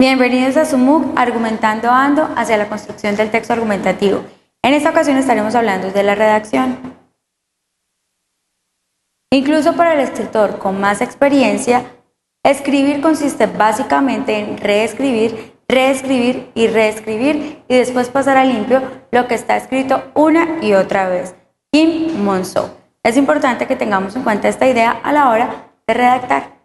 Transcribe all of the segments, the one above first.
Bienvenidos a su MOOC Argumentando Ando hacia la construcción del texto argumentativo. En esta ocasión estaremos hablando de la redacción. Incluso para el escritor con más experiencia, escribir consiste básicamente en reescribir, reescribir y reescribir y después pasar a limpio lo que está escrito una y otra vez. Kim Monceau. Es importante que tengamos en cuenta esta idea a la hora de redactar.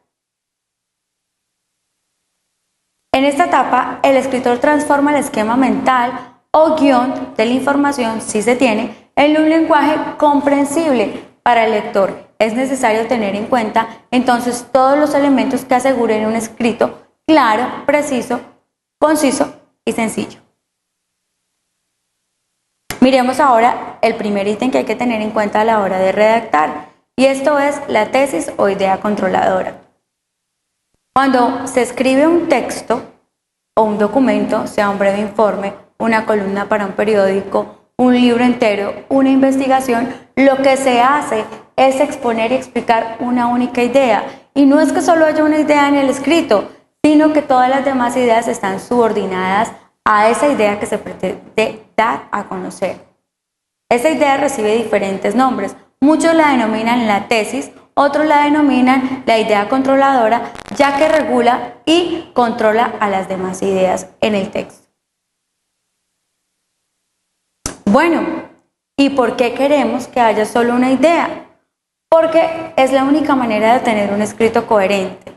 En esta etapa, el escritor transforma el esquema mental o guión de la información, si se tiene, en un lenguaje comprensible para el lector. Es necesario tener en cuenta entonces todos los elementos que aseguren un escrito claro, preciso, conciso y sencillo. Miremos ahora el primer ítem que hay que tener en cuenta a la hora de redactar, y esto es la tesis o idea controladora. Cuando se escribe un texto o un documento, sea un breve informe, una columna para un periódico, un libro entero, una investigación, lo que se hace es exponer y explicar una única idea. Y no es que solo haya una idea en el escrito, sino que todas las demás ideas están subordinadas a esa idea que se pretende dar a conocer. Esa idea recibe diferentes nombres. Muchos la denominan la tesis, otros la denominan la idea controladora, ya que regula y controla a las demás ideas en el texto. Bueno, ¿y por qué queremos que haya solo una idea? Porque es la única manera de tener un escrito coherente.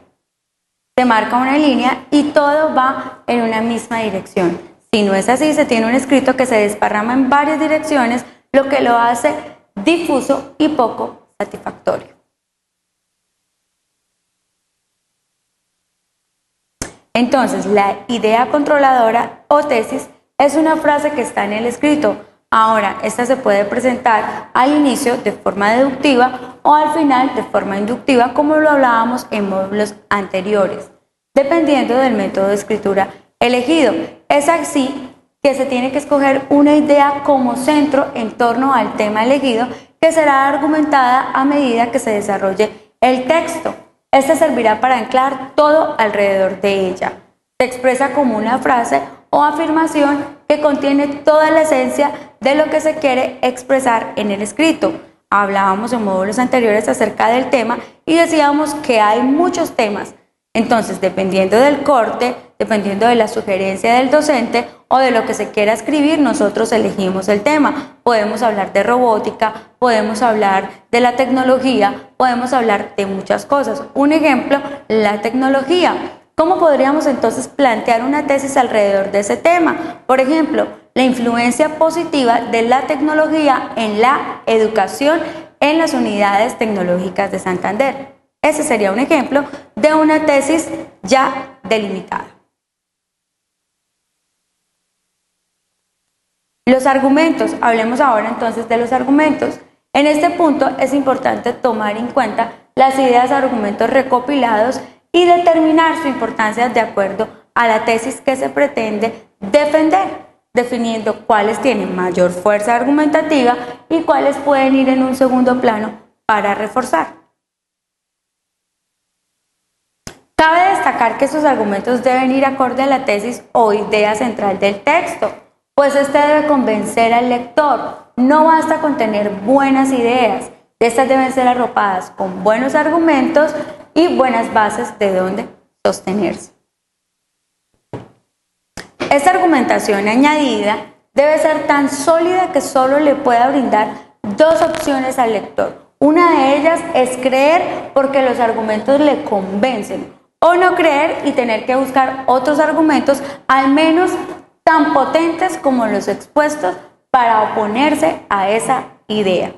Se marca una línea y todo va en una misma dirección. Si no es así, se tiene un escrito que se desparrama en varias direcciones, lo que lo hace difuso y poco satisfactorio. Entonces, la idea controladora o tesis es una frase que está en el escrito. Ahora, esta se puede presentar al inicio de forma deductiva o al final de forma inductiva, como lo hablábamos en módulos anteriores, dependiendo del método de escritura elegido. Es así que se tiene que escoger una idea como centro en torno al tema elegido, que será argumentada a medida que se desarrolle el texto. Esta servirá para anclar todo alrededor de ella. Se expresa como una frase o afirmación que contiene toda la esencia de lo que se quiere expresar en el escrito. Hablábamos en módulos anteriores acerca del tema y decíamos que hay muchos temas. Entonces, dependiendo del corte, dependiendo de la sugerencia del docente o de lo que se quiera escribir, nosotros elegimos el tema. Podemos hablar de robótica, podemos hablar de la tecnología, podemos hablar de muchas cosas. Un ejemplo, la tecnología. ¿Cómo podríamos entonces plantear una tesis alrededor de ese tema? Por ejemplo, la influencia positiva de la tecnología en la educación en las unidades tecnológicas de Santander. Ese sería un ejemplo de una tesis ya delimitada. Los argumentos. Hablemos ahora entonces de los argumentos. En este punto es importante tomar en cuenta las ideas de argumentos recopilados y determinar su importancia de acuerdo a la tesis que se pretende defender, definiendo cuáles tienen mayor fuerza argumentativa y cuáles pueden ir en un segundo plano para reforzar. Cabe destacar que estos argumentos deben ir acorde a la tesis o idea central del texto, pues este debe convencer al lector. No basta con tener buenas ideas, estas deben ser arropadas con buenos argumentos y buenas bases de donde sostenerse. Esta argumentación añadida debe ser tan sólida que solo le pueda brindar dos opciones al lector. Una de ellas es creer porque los argumentos le convencen, o no creer y tener que buscar otros argumentos, al menos tan potentes como los expuestos, para oponerse a esa idea.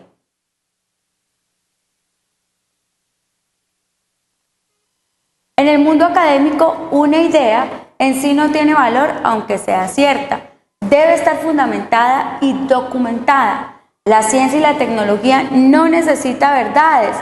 En el mundo académico, una idea en sí no tiene valor aunque sea cierta. Debe estar fundamentada y documentada. La ciencia y la tecnología no necesitan verdades,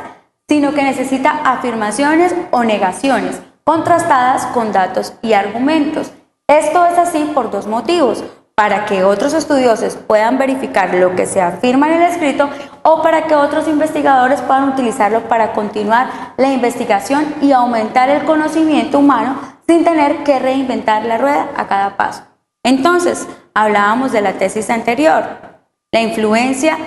sino que necesita afirmaciones o negaciones, contrastadas con datos y argumentos. Esto es así por dos motivos: para que otros estudiosos puedan verificar lo que se afirma en el escrito o para que otros investigadores puedan utilizarlo para continuar la investigación y aumentar el conocimiento humano sin tener que reinventar la rueda a cada paso. Entonces, hablábamos de la tesis anterior, la influencia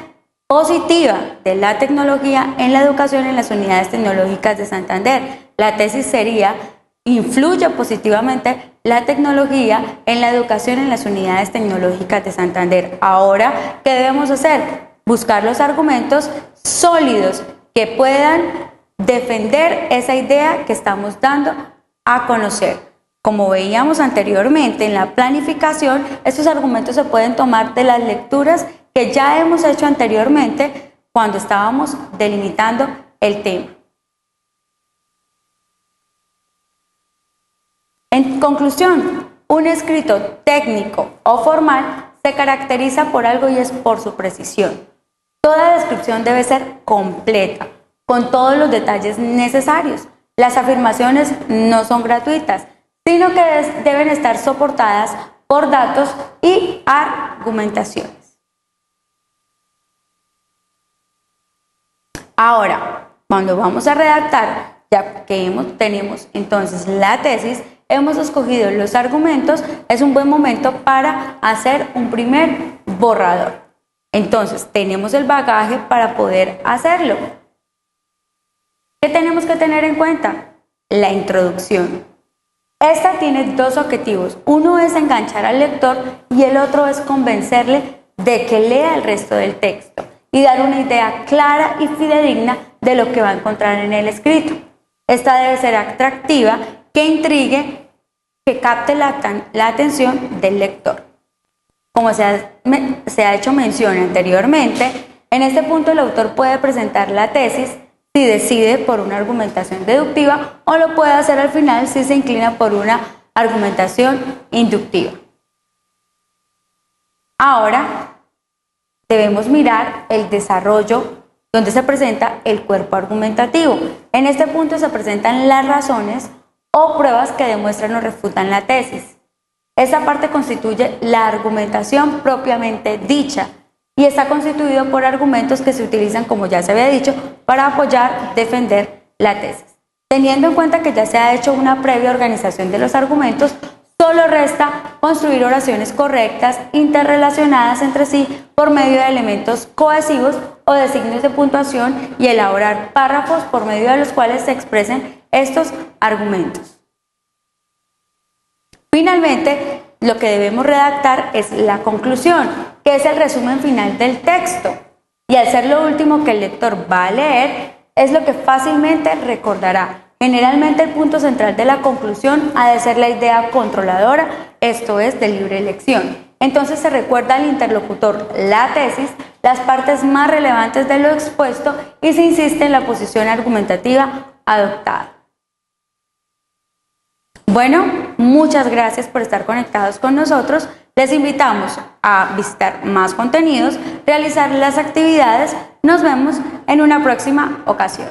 positiva de la tecnología en la educación en las unidades tecnológicas de Santander. La tesis sería: influye positivamente la tecnología en la educación en las unidades tecnológicas de Santander. Ahora, ¿qué debemos hacer? Buscar los argumentos sólidos que puedan defender esa idea que estamos dando a conocer. Como veíamos anteriormente en la planificación, estos argumentos se pueden tomar de las lecturas que ya hemos hecho anteriormente cuando estábamos delimitando el tema. En conclusión, un escrito técnico o formal se caracteriza por algo y es por su precisión. Toda descripción debe ser completa, con todos los detalles necesarios. Las afirmaciones no son gratuitas, sino que deben estar soportadas por datos y argumentaciones. Ahora, cuando vamos a redactar, ya que tenemos entonces la tesis, hemos escogido los argumentos, es un buen momento para hacer un primer borrador. Entonces, tenemos el bagaje para poder hacerlo. ¿Qué tenemos que tener en cuenta? La introducción. Esta tiene dos objetivos. Uno es enganchar al lector y el otro es convencerle de que lea el resto del texto y dar una idea clara y fidedigna de lo que va a encontrar en el escrito. Esta debe ser atractiva, que intrigue, que capte la atención del lector. Como se ha hecho mención anteriormente, en este punto el autor puede presentar la tesis si decide por una argumentación deductiva o lo puede hacer al final si se inclina por una argumentación inductiva. Ahora debemos mirar el desarrollo donde se presenta el cuerpo argumentativo. En este punto se presentan las razones o pruebas que demuestran o refutan la tesis. Esta parte constituye la argumentación propiamente dicha y está constituido por argumentos que se utilizan, como ya se había dicho, para apoyar, defender la tesis. Teniendo en cuenta que ya se ha hecho una previa organización de los argumentos, solo resta construir oraciones correctas, interrelacionadas entre sí por medio de elementos cohesivos o de signos de puntuación y elaborar párrafos por medio de los cuales se expresen estos argumentos. Finalmente, lo que debemos redactar es la conclusión, que es el resumen final del texto. Y al ser lo último que el lector va a leer, es lo que fácilmente recordará. Generalmente el punto central de la conclusión ha de ser la idea controladora, esto es, de libre elección. Entonces se recuerda al interlocutor la tesis, las partes más relevantes de lo expuesto y se insiste en la posición argumentativa adoptada. Bueno, muchas gracias por estar conectados con nosotros. Les invitamos a visitar más contenidos, realizar las actividades. Nos vemos en una próxima ocasión.